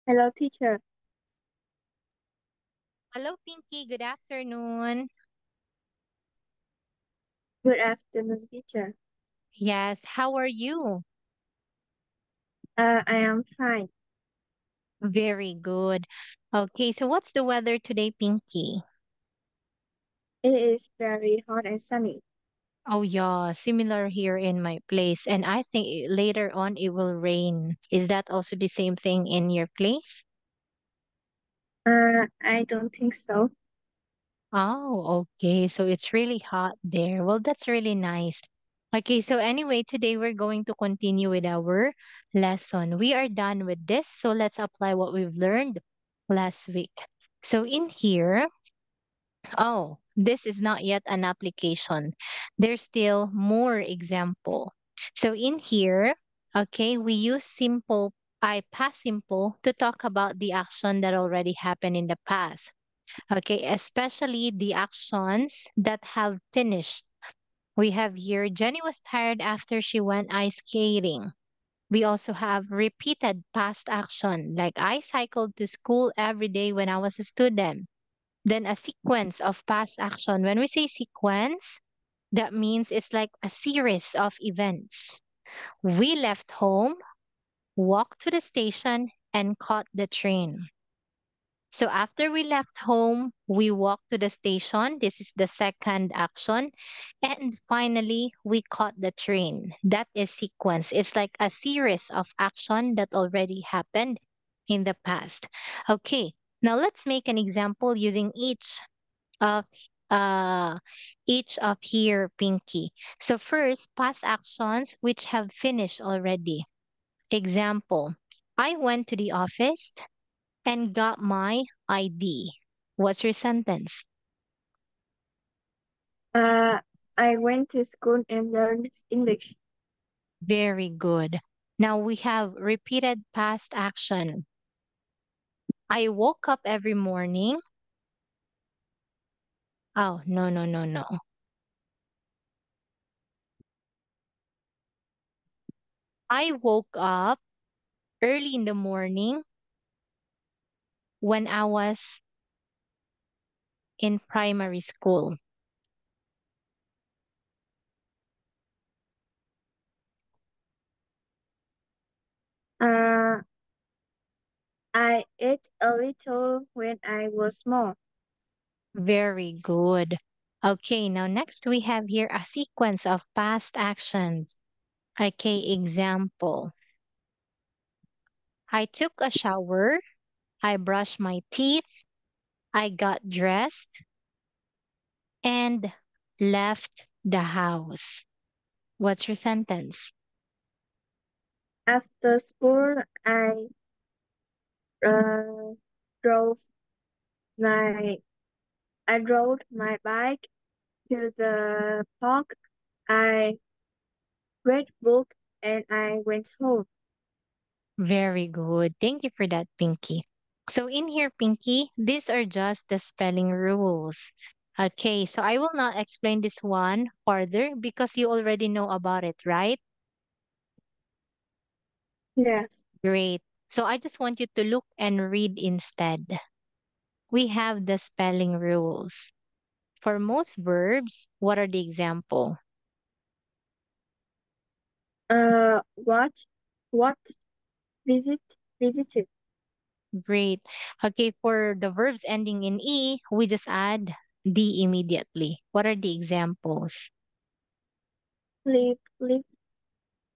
Hello, teacher. Hello, Pinky. Good afternoon. Good afternoon, teacher. Yes, how are you? I am fine. Very good. Okay, so what's the weather today, Pinky? It is very hot and sunny. Oh, yeah, similar here in my place. And I think later on it will rain. Is that also the same thing in your place? I don't think so. Oh, okay. So it's really hot there. Well, that's really nice. Okay, so anyway, today we're going to continue with our lesson. We are done with this, so let's apply what we've learned last week. So in here, oh, this is not yet an application. There's still more example. So in here, okay, we use past simple to talk about the action that already happened in the past. Okay, especially the actions that have finished. We have here Jenny was tired after she went ice skating. We also have repeated past action, like I cycled to school every day when I was a student. Then a sequence of past action. When we say sequence, that means it's like a series of events. We left home, walked to the station, and caught the train. So after we left home, we walked to the station. This is the second action. And finally, we caught the train. That is sequence. It's like a series of action that already happened in the past. Okay, now let's make an example using of uh each of here, Pinky. So first, past actions which have finished already. Example, I went to the office and got my ID. What's your sentence? Uh, I went to school and learned English. Very good. Now we have repeated past action. I woke up every morning. Oh, no, no, no, no. I woke up early in the morning when I was in primary school. Uh, I ate a little when I was small. Very good. Okay, now next we have here a sequence of past actions. Okay, example. I took a shower, I brushed my teeth, I got dressed, and left the house. What's your sentence? After school, uh, drove my I rode my bike to the park. I read book and I went home. Very good. Thank you for that, Pinky. So in here, Pinky, these are just the spelling rules. Okay, so I will not explain this one further because you already know about it, right? Yes. Great. So I just want you to look and read instead. We have the spelling rules. For most verbs, what are the example? What? What? Visit? Visited? Great. Okay, for the verbs ending in E, we just add D immediately. What are the examples? Live? Live?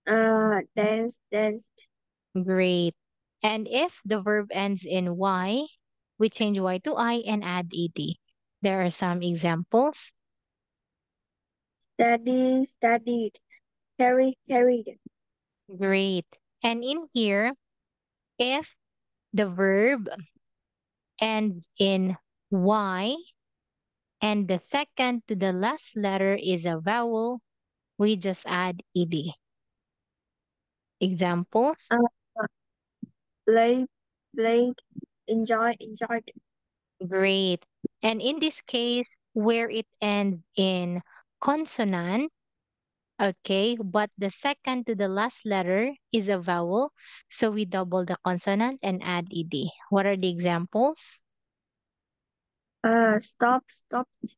Dance? Danced? Great. And if the verb ends in Y, we change Y to I and add ED. There are some examples. Study? Studied? Carry? Carried? Great. And in here, if the verb ends in Y and the second to the last letter is a vowel, we just add ED. Examples. Uh, play? Played? Enjoy? Enjoyed? Great. And in this case, where it ends in consonant, Okay, but the second to the last letter is a vowel, so we double the consonant and add ed. What are the examples? Stop, stopped,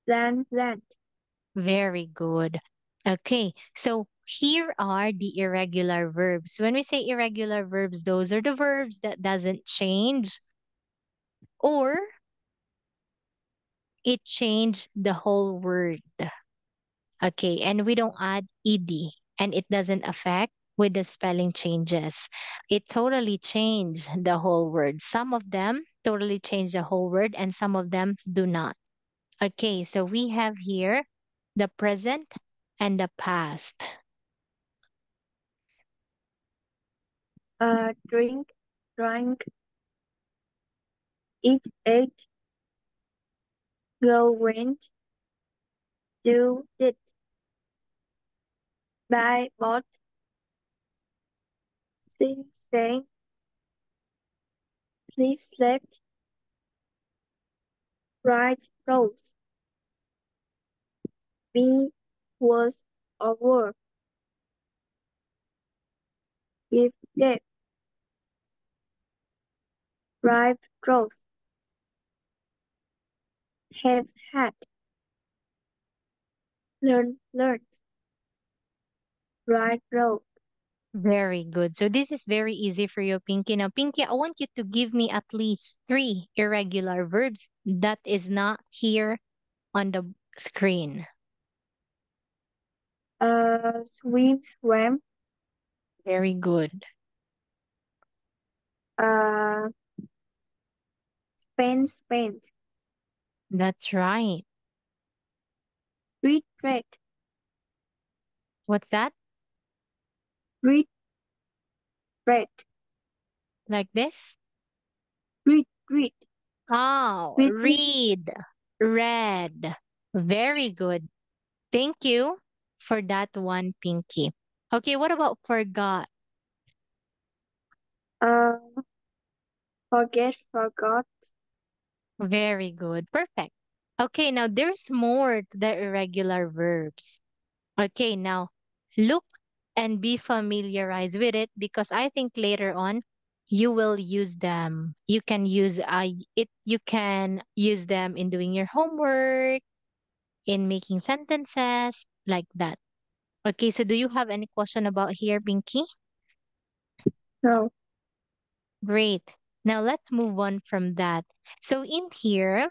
plant, plant. Very good. Okay, so here are the irregular verbs. When we say irregular verbs, those are the verbs that doesn't change or it changed the whole word. Okay, and we don't add ed and it doesn't affect with the spelling changes. It totally changed the whole word. Some of them totally change the whole word and some of them do not. Okay, so we have here the present and the past. Drink, drank, eat, ate, go, went, do, did, buy, bought, sing, sang, sleep, slept, write, wrote, be, was, or were, give, gave, drive, drove, have, had, learn, learned, write, wrote. Very good. So this is very easy for you, Pinky. Now, Pinky, I want you to give me at least three irregular verbs that is not here on the screen. Swim, swam, Very good. uh, spend, spent, That's right. read, read, What's that? read, read, Like this? read, read, Oh, read, read. read, read. Very good. Thank you for that one, Pinky. Okay, what about forgot? Uh, forget, forgot. Very good. Perfect. Okay, now there's more to the irregular verbs. Okay, now look and be familiarized with it because I think later on you will use them. You can use you can use them in doing your homework, in making sentences like that. Okay, so do you have any question about here, Binky? No. Great. Now let's move on from that. So in here,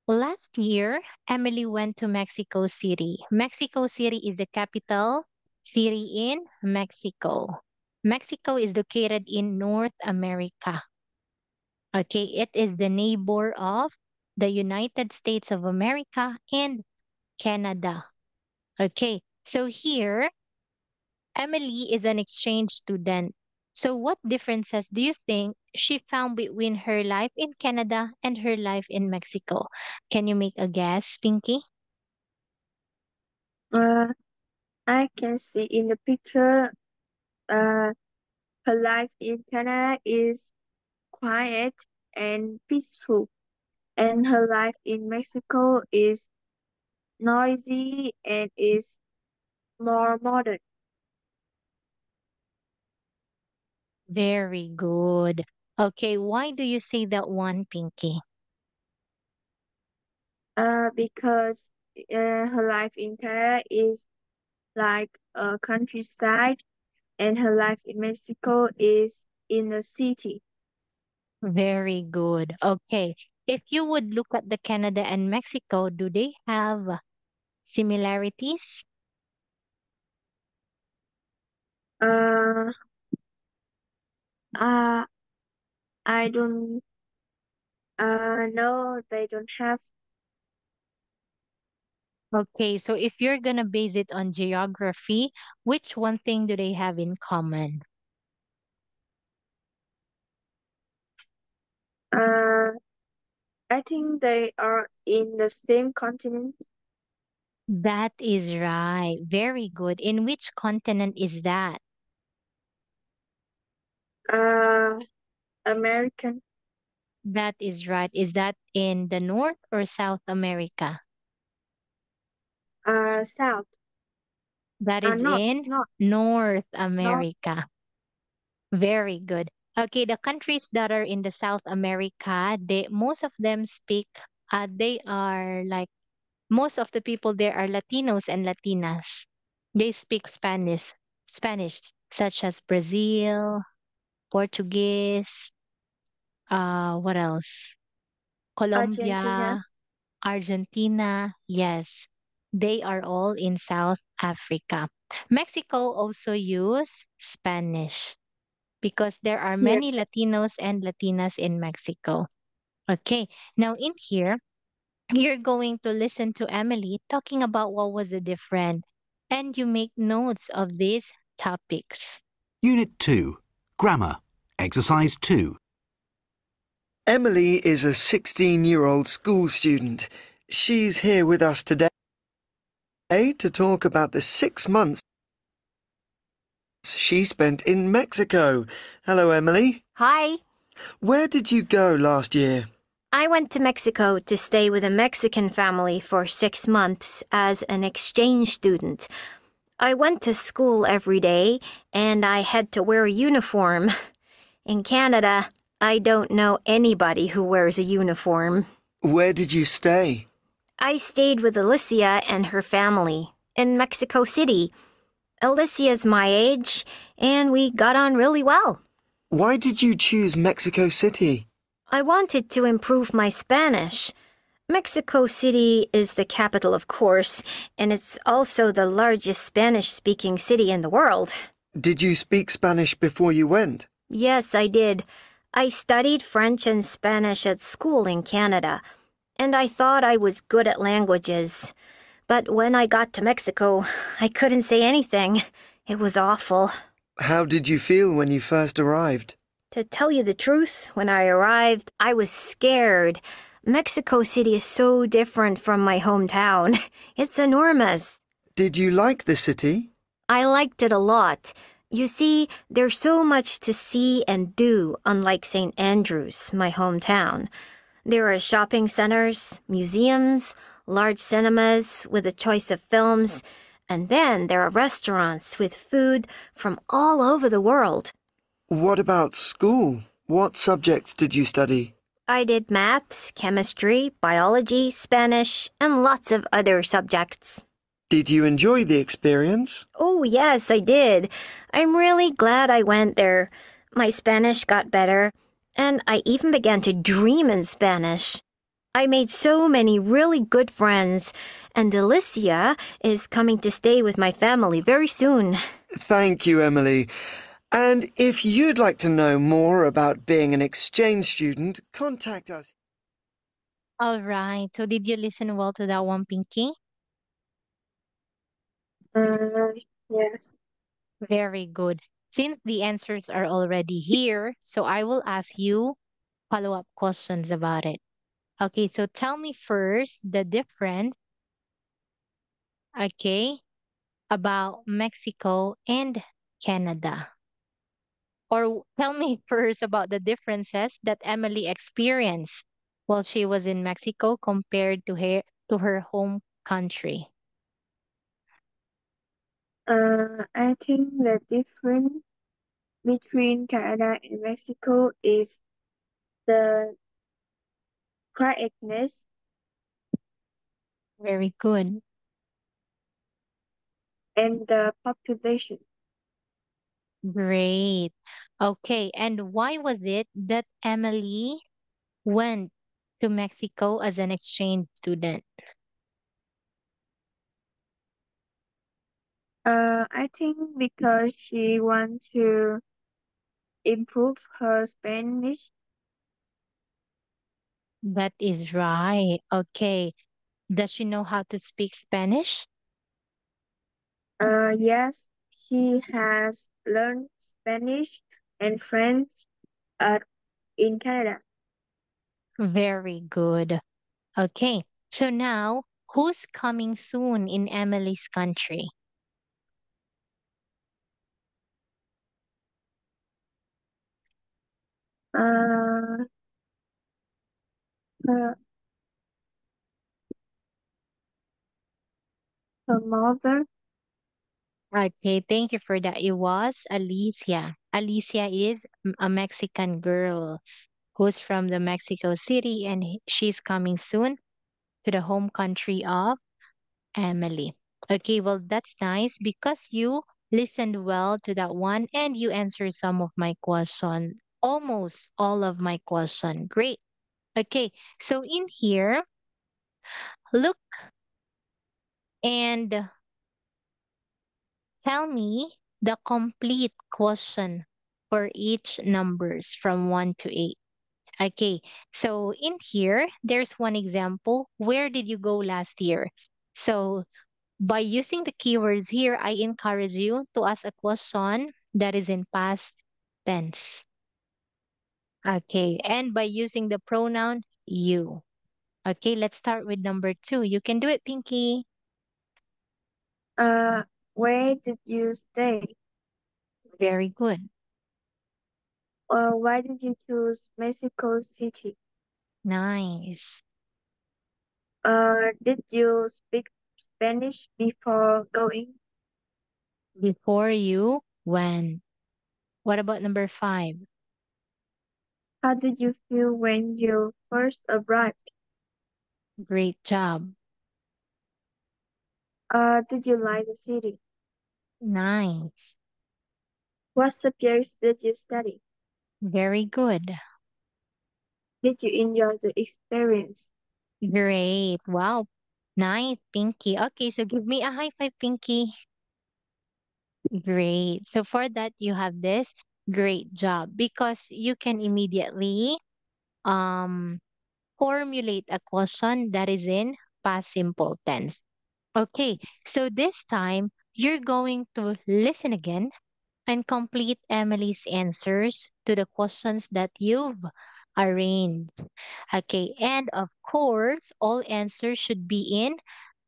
last year, Emily went to Mexico City. Mexico City is the capital city in Mexico. Mexico is located in North America. Okay, it is the neighbor of the United States of America and Canada. Okay, so here Emily is an exchange student. So, what differences do you think she found between her life in Canada and her life in Mexico? Can you make a guess, Pinky? Uh, I can see in the picture, uh, her life in Canada is quiet and peaceful, and her life in Mexico is noisy and is more modern. Very good. Okay, why do you say that one, Pinky? Because her life in Canada is like a countryside, and her life in Mexico is in a city. Very good. Okay, if you would look at the Canada and Mexico, do they have similarities? Uh, uh, I don't know. They don't have. Okay, so if you're gonna base it on geography, which one thing do they have in common? Uh, I think they are in the same continent. That is right. Very good. In which continent is that? Uh, American. That is right. Is that in the North or South America? South. That is Not, in not, North not America. Very good. Okay, the countries that are in the South America, they most of them speak they are like most of the people there are Latinos and Latinas. They speak Spanish, such as Brazil, Portuguese, what else? Argentina. Colombia, Argentina, yes. They are all in South Africa. Mexico also use Spanish because there are Yes. many Latinos and Latinas in Mexico. Okay, now in here, you're going to listen to Emily talking about what was the different, and you make notes of these topics. Unit 2. Grammar. Exercise 2. Emily is a 16-year-old school student. She's here with us today to talk about the 6 months she spent in Mexico. Hello, Emily. Hi. Where did you go last year? I went to Mexico to stay with a Mexican family for 6 months as an exchange student. I went to school every day and I had to wear a uniform. In Canada, I don't know anybody who wears a uniform. Where did you stay? I stayed with Alicia and her family in Mexico City. Alicia's my age, and we got on really well. Why did you choose Mexico City? I wanted to improve my Spanish. Mexico City is the capital, of course, and it's also the largest Spanish-speaking city in the world. Did you speak Spanish before you went? Yes, I did. I studied French and Spanish at school in Canada, and I thought I was good at languages. But when I got to Mexico, I couldn't say anything. It was awful. How did you feel when you first arrived? To tell you the truth, when I arrived, I was scared. Mexico City is so different from my hometown. It's enormous. Did you like the city? I liked it a lot. You see, there's so much to see and do, unlike St. Andrews, my hometown. There are shopping centers, museums, large cinemas with a choice of films, and then there are restaurants with food from all over the world. What about school? What subjects did you study? I did maths, chemistry, biology, Spanish, and lots of other subjects. Did you enjoy the experience? Oh, yes, I did. I'm really glad I went there. My Spanish got better, and I even began to dream in Spanish. I made so many really good friends, and Alicia is coming to stay with my family very soon. Thank you, Emily. And if you'd like to know more about being an exchange student, contact us. All right. So did you listen well to that one, Pinky? Uh, yes. Very good. Since the answers are already here, so I will ask you follow-up questions about it. Okay, so tell me first the difference, okay, about Mexico and Canada. Or tell me first about the differences that Emily experienced while she was in Mexico compared to her home country. I think the difference between Canada and Mexico is the quietness Very good. and the population. Great. Okay, and why was it that Emily went to Mexico as an exchange student? I think because she wants to improve her Spanish. That is right. Okay. Does she know how to speak Spanish? Yes, she has learned Spanish and French uh, in Canada. Very good. Okay. So now, who's coming soon in Emily's country? Uh, her, her mother. Okay, thank you for that. It was Alicia. Alicia is a Mexican girl who's from the Mexico City, and she's coming soon to the home country of Emily. Okay, well, that's nice because you listened well to that one and you answered some of my question, almost all of my question. Great. Okay, so in here, look and tell me the complete question for each numbers from 1 to 8. Okay, so in here, there's one example. Where did you go last year? So by using the keywords here, I encourage you to ask a question that is in past tense. Okay, and by using the pronoun you. Okay, let's start with number 2. You can do it, Pinky. Uh, where did you stay? Very good. Why did you choose Mexico City? Nice. Did you speak Spanish before going? Before you when? What about number 5? How did you feel when you first arrived? Great job. Did you like the city? Nice. What subjects did you study? Very good. Did you enjoy the experience? Great. Wow. Nice, Pinky. Okay, so give me a high five, Pinky. Great. So for that, you have this great job because you can immediately um formulate a question that is in past simple tense. Okay, so this time you're going to listen again and complete Emily's answers to the questions that you've arranged. Okay, and of course, all answers should be in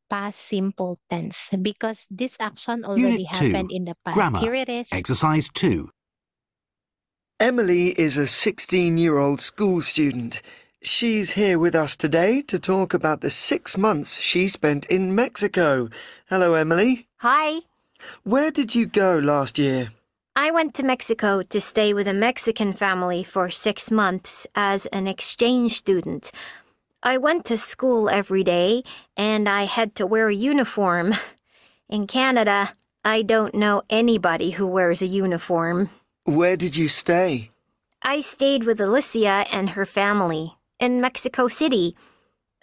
past simple tense because this action Unit already 2. happened in the past. Grammar. Here it is. Exercise 2. Emily is a 16-year-old school student. She's here with us today to talk about the 6 months she spent in Mexico. Hello, Emily. Hi. Where did you go last year? I went to Mexico to stay with a Mexican family for 6 months as an exchange student. I went to school every day and I had to wear a uniform. In Canada, I don't know anybody who wears a uniform. Where did you stay? I stayed with Alicia and her family in Mexico City.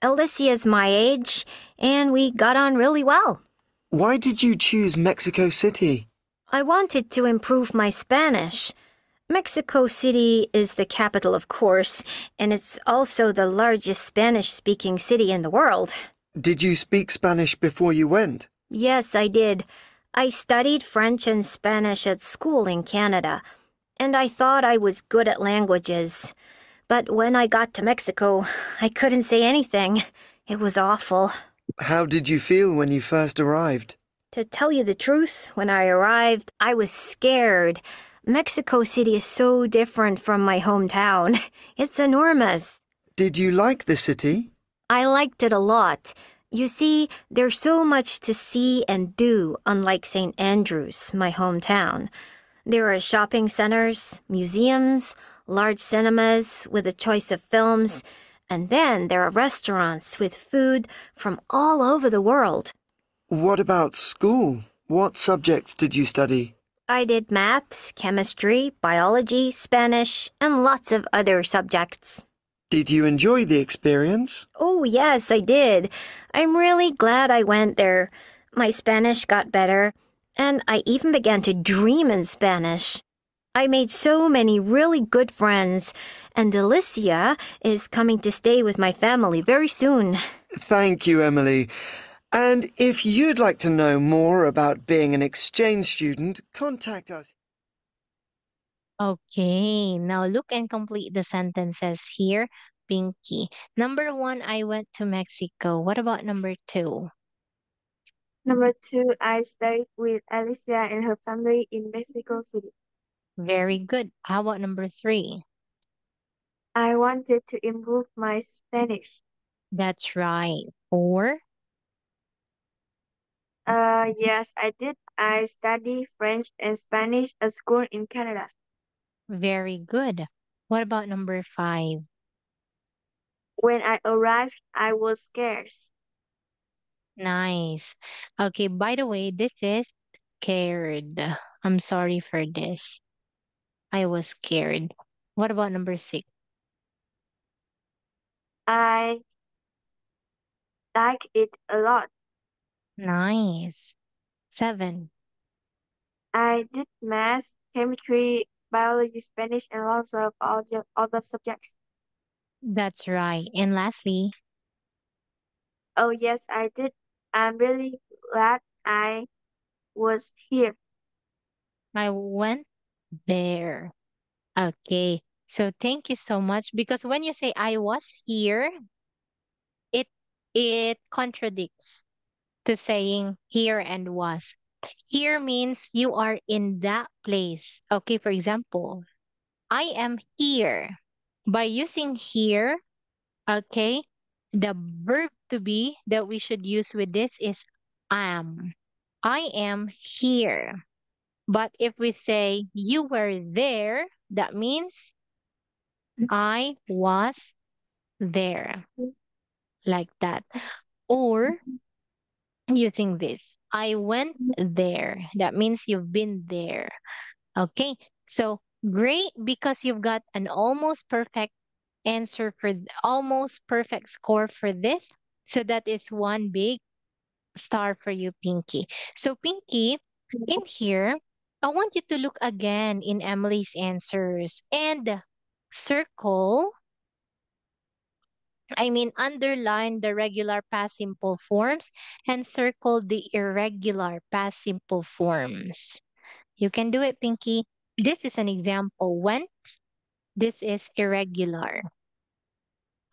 Alicia's my age, and we got on really well. Why did you choose Mexico City? I wanted to improve my Spanish. Mexico City is the capital, of course, and it's also the largest Spanish-speaking city in the world. Did you speak Spanish before you went? Yes, I did. I studied French and Spanish at school in Canada, and I thought I was good at languages. But when I got to Mexico, I couldn't say anything. It was awful. How did you feel when you first arrived? To tell you the truth, when I arrived, I was scared. Mexico City is so different from my hometown. It's enormous. Did you like the city? I liked it a lot. You see, there's so much to see and do, unlike St. Andrews, my hometown. There are shopping centers, museums, large cinemas with a choice of films, and then there are restaurants with food from all over the world. What about school? What subjects did you study? I did maths, chemistry, biology, Spanish, and lots of other subjects. Did you enjoy the experience? Oh, yes, I did. I'm really glad I went there. My Spanish got better, and I even began to dream in Spanish. I made so many really good friends, and Alicia is coming to stay with my family very soon. Thank you, Emily. And if you'd like to know more about being an exchange student, contact us. Okay, now look and complete the sentences here, Pinky. Number 1, I went to Mexico. What about number 2? Number 2, I stayed with Alicia and her family in Mexico City. Very good. How about number 3? I wanted to improve my Spanish. That's right. 4? Yes, I did. I study French and Spanish at school in Canada. Very good. What about number 5? When I arrived, I was scared. Nice. Okay, by the way, this is scared. I'm sorry for this. I was scared. What about number 6? I like it a lot. Nice. 7. I did math, chemistry, biology, Spanish, and lots of other subjects. That's right. And lastly, Oh, yes, I did. I'm really glad I was here. I went there. Okay. So thank you so much because when you say I was here, it it contradicts to saying here and was. Here means you are in that place. Okay, for example, I am here. By using here, okay, the verb to be that we should use with this is am. I am here. But if we say you were there, that means I was there, like that. Or using this, I went there. That means you've been there. Okay. So great because you've got an almost perfect answer for almost perfect score for this. So that is one big star for you, Pinky. So Pinky, in here, I want you to look again in Emily's answers and circle, underline the regular past simple forms and circle the irregular past simple forms. You can do it, Pinky. This is an example when this is irregular.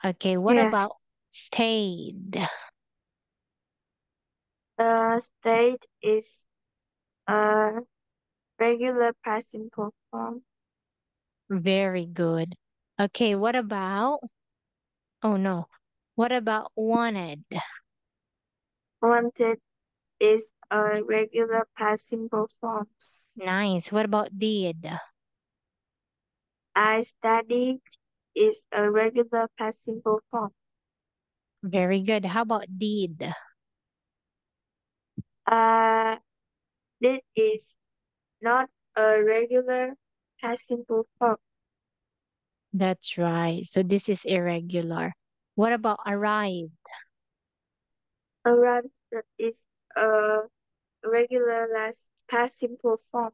Okay, what Yeah. about stayed? State is a regular past simple form. Very good. Okay, what about, oh no, what about wanted? Wanted is a regular past simple forms. Nice. What about did? I studied is a regular past simple form. Very good. How about did? Uh, this is not a regular past simple form. That's right. So this is irregular. What about arrive? Arrived is a regular past simple form.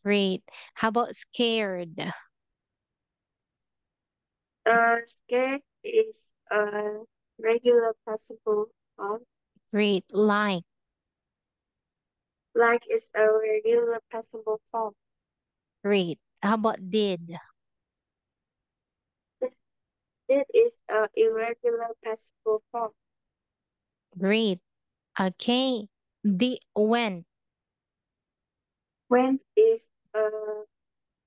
Great. How about scared? Scared is a regular past simple form. Great. Like. Like is a regular past simple form. Great. How about did? It is a irregular past simple form. Great. Okay. The when? Went is a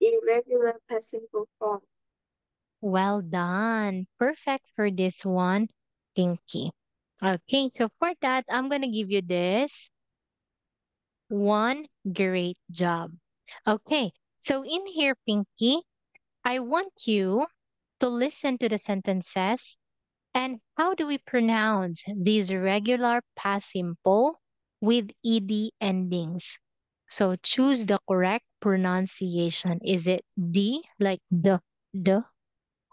irregular past simple form. Well done. Perfect for this one, Pinky. Okay, so for that, I'm going to give you this one great job. Okay, so in here, Pinky, I want you to listen to the sentences and how do we pronounce these regular past simple with ed endings? So choose the correct pronunciation. Is it D, like the,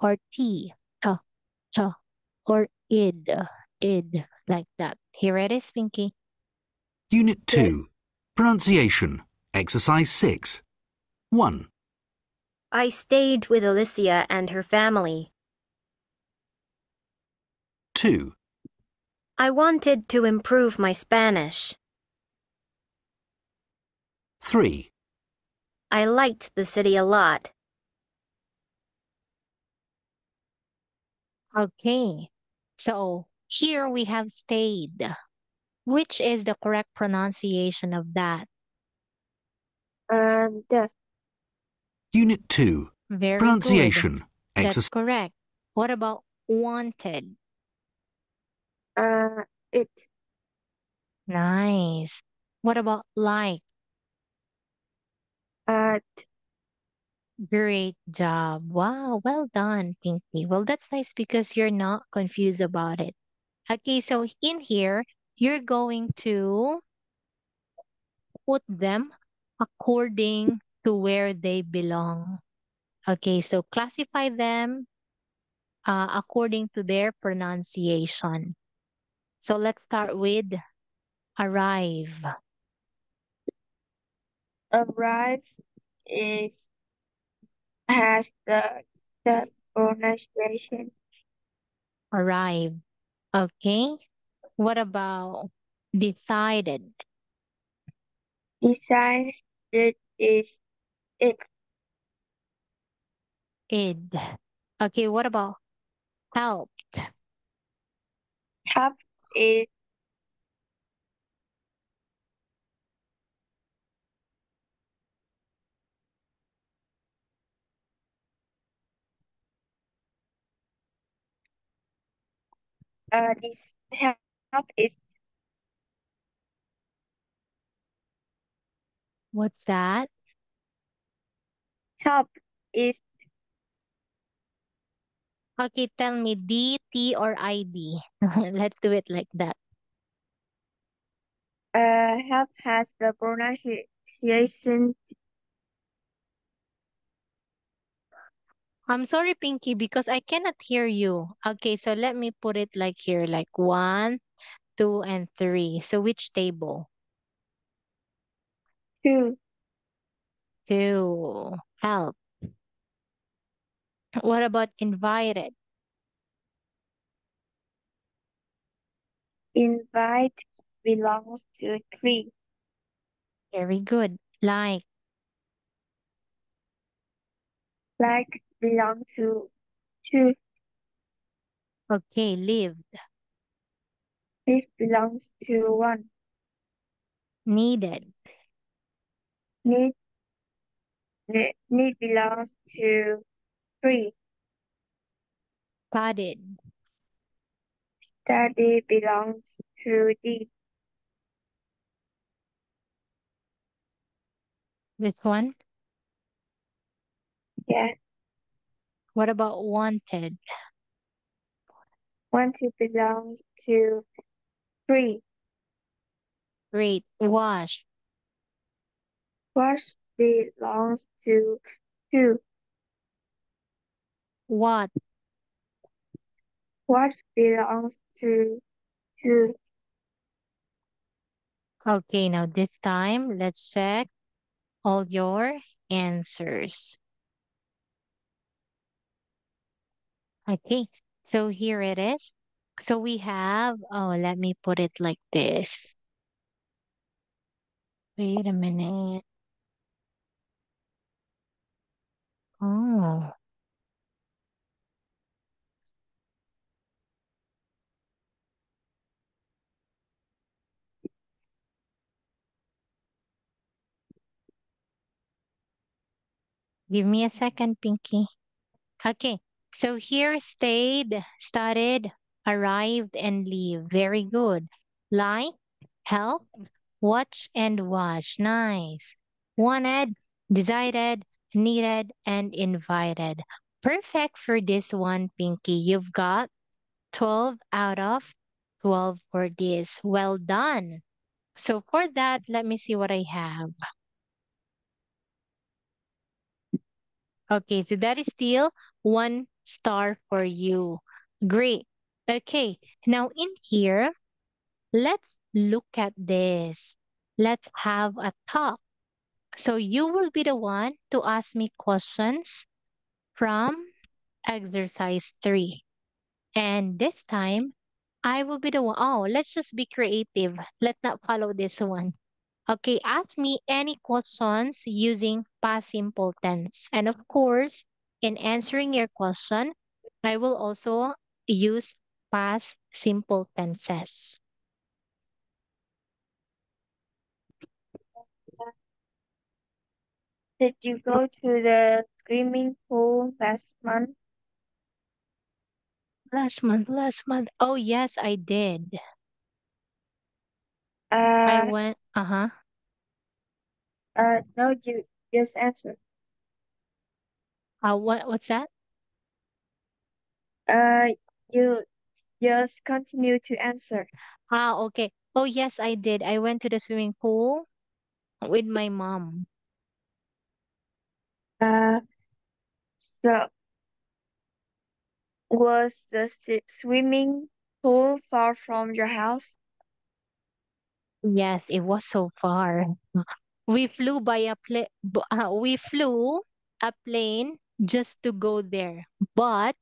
or T, ta, or id, like that? Here it is, Pinky. Unit Yes. 2. Pronunciation. Exercise 6. 1, I stayed with Alicia and her family. 2, I wanted to improve my Spanish. 3, I liked the city a lot. Okay, so here we have stayed. Which is the correct pronunciation of that? The Unit 2. Very good. Pronunciation. That's Exercise. correct. What about wanted? it Nice. What about like? At. Great job. Wow, well done, Pinky. Well, that's nice because you're not confused about it. Okay, so in here, you're going to put them according to where they belong. Okay, so classify them according to their pronunciation. So let's start with arrive. Arrive is has the pronunciation. Arrive. Okay. What about decided? Decided is it. Id. Okay, what about help? Help is this help is What's that? help is Okay, tell me D, T, or ID. Let's do it like that. help has the pronunciation. I'm sorry, Pinky, because I cannot hear you. Okay, so let me put it like here, like one, two, and three. So which table? Two. Two. Help. What about invited? Invite belongs to three. Very good. Like, Like belong to two. okay, live. This belongs to one. Needed. Need need belongs to three. Studied. Study belongs to D. This one. Yeah. What about wanted? Wanted belongs to three. Great. Wash. Wash belongs to two. What? Wash belongs to two. Okay, now this time, let's check all your answers. Okay, so here it is. So we have, oh, let me put it like this. Wait a minute. Oh, give me a second, Pinky. Okay, so here stayed, started, arrived, and leave. Very good. Like, help, watch, and watch. Nice. Wanted, decided, needed, and invited. Perfect for this one, Pinky. You've got 12 out of 12 for this. Well done. So for that, let me see what I have. Okay, so that is still 1 star for you. Great. Okay, now in here, let's look at this. Let's have a talk. So you will be the one to ask me questions from exercise 3. And this time, I will be the one. Oh, let's just be creative. Let's not follow this one. Okay, ask me any questions using past simple tense. And of course, in answering your question, I will also use past simple tenses. Did you go to the swimming pool last month? Last month. Oh, yes, I did. I Uh, went. Uh-huh. No, you just answer. What's that? Uh, you just continue to answer. Okay. Oh, yes, I did. I went to the swimming pool with my mom. Uh, so was the swimming pool far from your house? Yes, it was so far. We flew by we flew a plane just to go there. But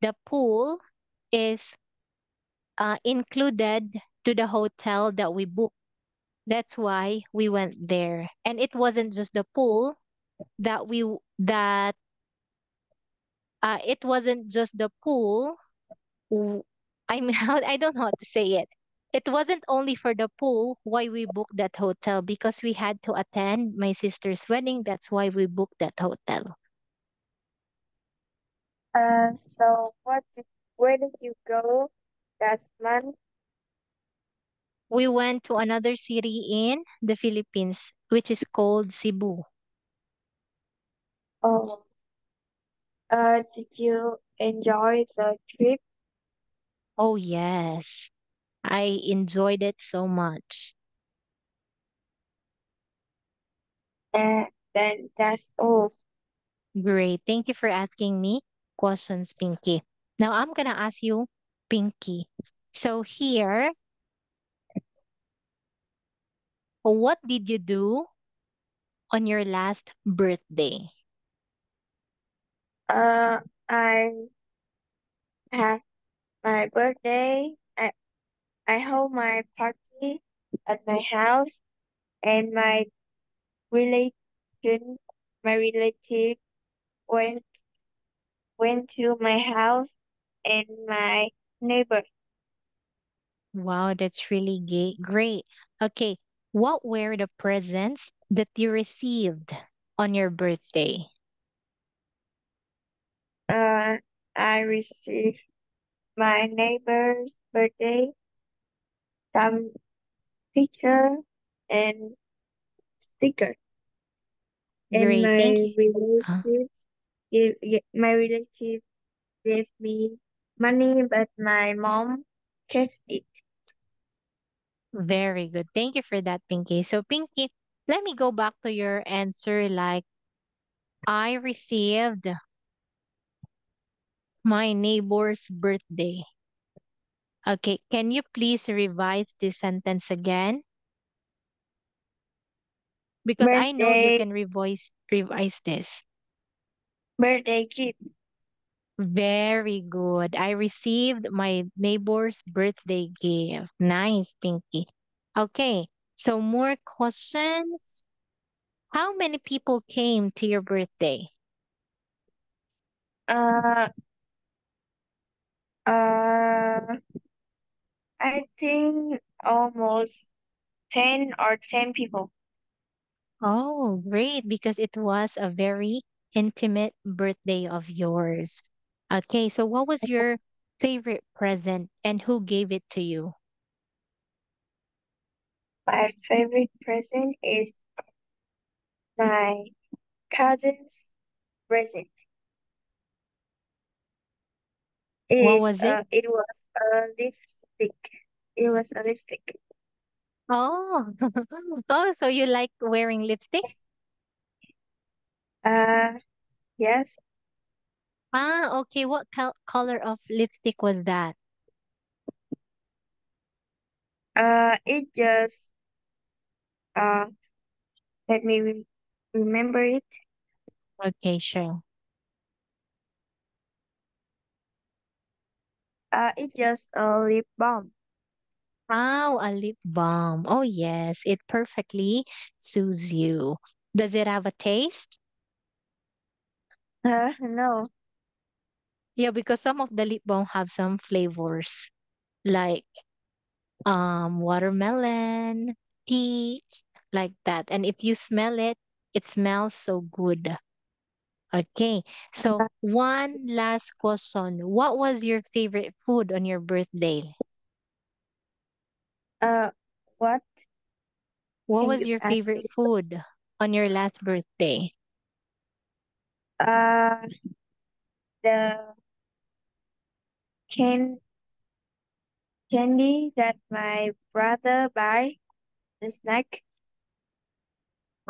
the pool is included to the hotel that we booked. That's why we went there. And it wasn't just the pool that we that it wasn't just the pool. w- I mean, I don't know how to say it. It wasn't only for the pool why we booked that hotel because we had to attend my sister's wedding. That's why we booked that hotel. So where did you go last month? We went to another city in the Philippines, which is called Cebu. Oh, did you enjoy the trip? Oh, yes. I enjoyed it so much. Uh, then that's all. Great. Thank you for asking me questions, Pinky. Now I'm going to ask you, Pinky. So here, what did you do on your last birthday? Uh, I have my birthday. I hold my party at my house, and relation, my relative went went to my house, and my neighbor. Wow, that's really great. Okay, what were the presents that you received on your birthday? Uh, I received my neighbor's birthday, some picture and sticker, and Great, thank you. Huh? my relative gave me money, but my mom kept it. Very good. Thank you for that, Pinky. So, Pinky, let me go back to your answer. Like, I received my neighbor's birthday. Okay, can you please revise this sentence again? Because I know you Birthday, can revise this. birthday gift. Very good. I received my neighbor's birthday gift. Nice, Pinky. Okay, so more questions. How many people came to your birthday? Uh, uh, I think almost 10 people. Oh, great, because it was a very intimate birthday of yours. Okay, so what was your favorite present and who gave it to you? My favorite present is my cousin's present. What was it? It was a lipstick. It was a lipstick. Oh, oh, so you like wearing lipstick? Uh, yes. Okay. What color of lipstick was that? It just uh let me remember it. Okay, sure. It's just a lip balm. Oh, a lip balm. Oh, yes, it perfectly suits you. Does it have a taste? No. Yeah, because some of the lip balm have some flavors like watermelon, peach, like that. And if you smell it, it smells so good. Okay. So one last question. What was your favorite food on your birthday? Uh, what? What Can was you your ask favorite me? food on your last birthday? Uh, the can candy that my brother buy, the snack.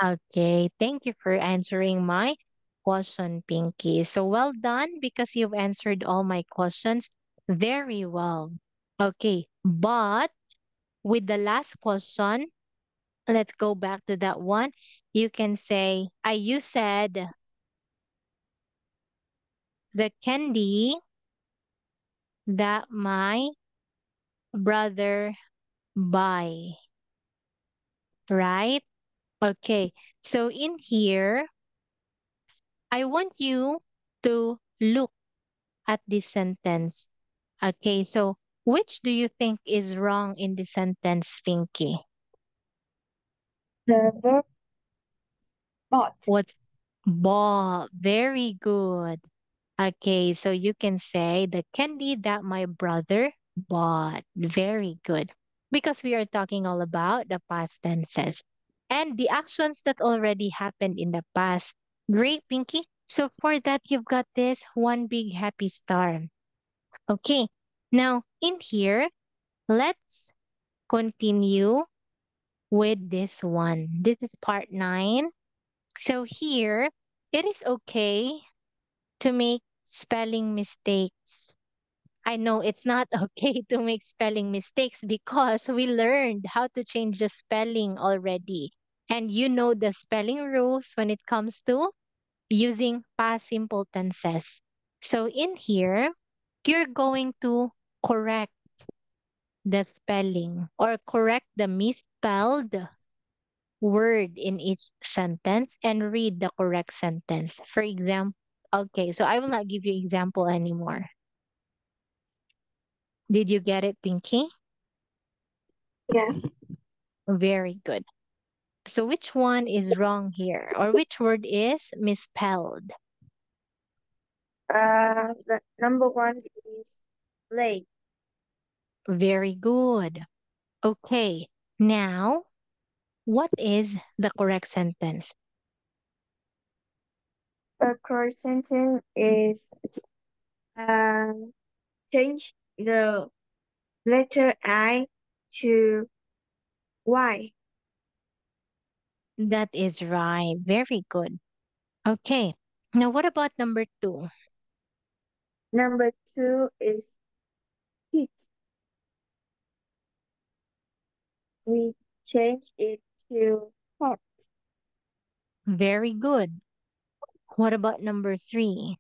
Okay, thank you for answering my question, Pinky. So well done because you've answered all my questions very well. Okay, but with the last question, let's go back to that one. You can say, you said the candy that my brother buy, right? Okay, so in here, I want you to look at this sentence. Okay, so which do you think is wrong in the sentence, Pinky? The verb bought. What ball? Very good. Okay, so you can say the candy that my brother bought. Very good. Because we are talking all about the past tenses and the actions that already happened in the past. Great, Pinky. So for that, you've got this one big happy star. Okay, now in here, let's continue with this one. This is part 9. So here, it is okay to make spelling mistakes. I know it's not okay to make spelling mistakes because we learned how to change the spelling already. And you know the spelling rules when it comes to using past simple tenses. So in here, you're going to correct the spelling or correct the misspelled word in each sentence and read the correct sentence. For example, okay, so I will not give you example anymore. Did you get it, Pinky? Yes. Very good. So which one is wrong here? Or which word is misspelled? The number one is late. Very good. Okay, now what is the correct sentence? The correct sentence is um change the letter I to Y. That is right. Very good. Okay, now what about number 2? Number two is heat. We change it to hot. Very good. What about number 3?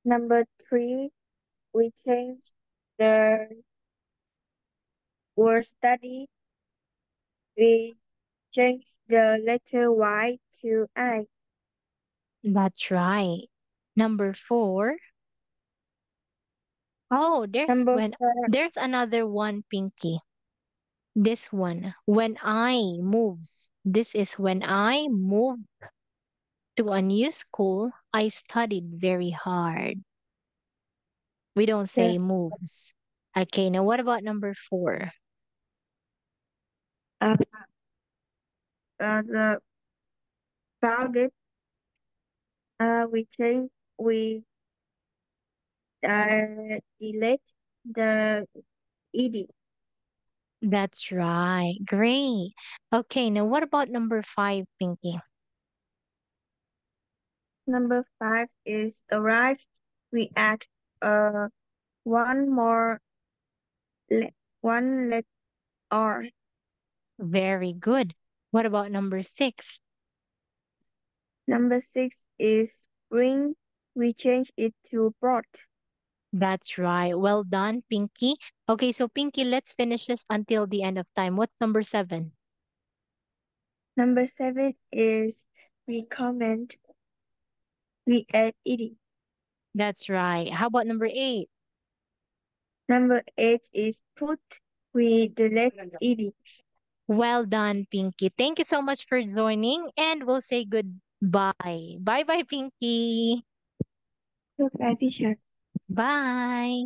Number three, we change the word study. We change the letter Y to I. That's right. Number 4. Oh, Number four, there's another one, Pinky. This one. When I moves. This is when I moved to a new school, I studied very hard. We don't the, say moves. Okay, now what about number 4? uh, the crowded, we delete the ed. That's right. Great. Okay, now what about number 5, Pinky? Number five is arrive. We add uh one more one let R. Very good. What about number 6? Number six is bring. We change it to brought. That's right. Well done, Pinky. Okay, so Pinky, let's finish this until the end of time. What's number 7? Number seven is we comment. We add ed. That's right. How about number 8? Number eight is put. We delete ed. Well done, Pinky. Thank you so much for joining, and we'll say goodbye. Bye bye, Pinky. Goodbye, teacher. Bye.